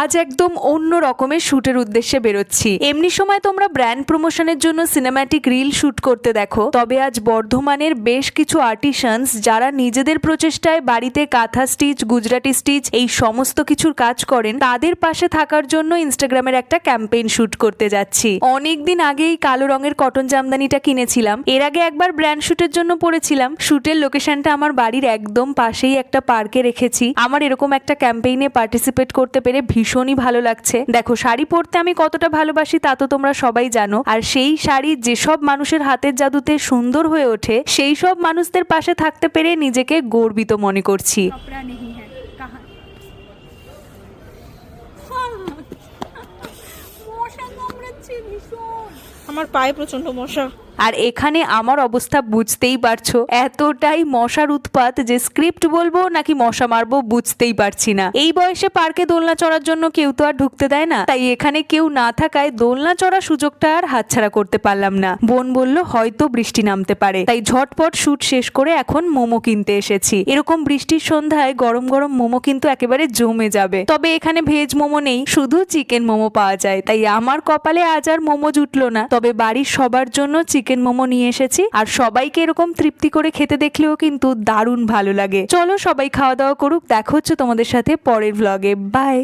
আজ একদম অন্য রকমের শুটের উদ্দেশ্যে বেরোচ্ছি। এমনি সময় তোমরা ব্র্যান্ড প্রমোশনের জন্য সিনেম্যাটিক রিল শুট করতে দেখো, তবে আজ বর্ধমানের বেশ কিছু আর্টিসানস যারা নিজেদের প্রচেষ্টায় বাড়িতে কাঁথা স্টিচ, গুজরাটি স্টিচ এই সমস্ত কিছুর কাজ করেন, তাদের পাশে থাকার জন্য ইনস্টাগ্রামের একটা ক্যাম্পেইন শুট করতে যাচ্ছি। অনেকদিন আগেই কালো রঙের কটন জামদানিটা কিনেছিলাম, এর আগে একবার ব্র্যান্ড শুটের জন্য পরেছিলাম। শুটের লোকেশনটা আমার বাড়ির একদম পাশেই একটা পার্কে রেখেছি। আমার এরকম একটা ক্যাম্পেইনে পার্টিসিপেট করতে পেরে ভীষণই ভালো লাগছে। দেখো, শাড়ি পরতে আমি কতটা ভালোবাসি তা তো তোমরা সবাই জানো, আর সেই শাড়ি যেসব মানুষের হাতের জাদুতে সুন্দর হয়ে ওঠে, সেই সব মানুষদের পাশে থাকতে পেরে নিজেকে গর্বিত মনে করছি। আমার পায়ে প্রচন্ড মশা। আর এখানে আমার অবস্থা বুঝতেই পারছো, এতটাই মশার উৎপাত যে স্ক্রিপ্ট বলবো নাকি মশা মারবো বুঝতেই পারছি না। এই বয়সে পার্কে দোলনা চড়ার জন্য কেউ তো আর ঢুকতে দেয় না, তাই এখানে কেউ না থাকায় দোলনা চড়ার সুযোগটা আর হাতছাড়া করতে পারলাম না। বোন বলল হয়তো বৃষ্টি নামতে পারে, তাই ঝটপট শুট শেষ করে এখন মোমো কিনতে এসেছি। এরকম বৃষ্টির সন্ধ্যায় গরম গরম মোমো কিন্তু একেবারে জমে যাবে। তবে এখানে ভেজ মোমো নেই, শুধু চিকেন মোমো পাওয়া যায়, তাই আমার কপালে আজ আর মোমো জুটলো না। তবে বাড়ির সবার জন্য চিকেন মোমো নিয়ে এসেছি, আর সবাইকে এরকম তৃপ্তি করে খেতে দেখলেও কিন্তু দারুণ ভালো লাগে। চলো সবাই খাওয়া দাওয়া করুক, দেখা হচ্ছে তোমাদের সাথে পরের ভ্লগে। বাই।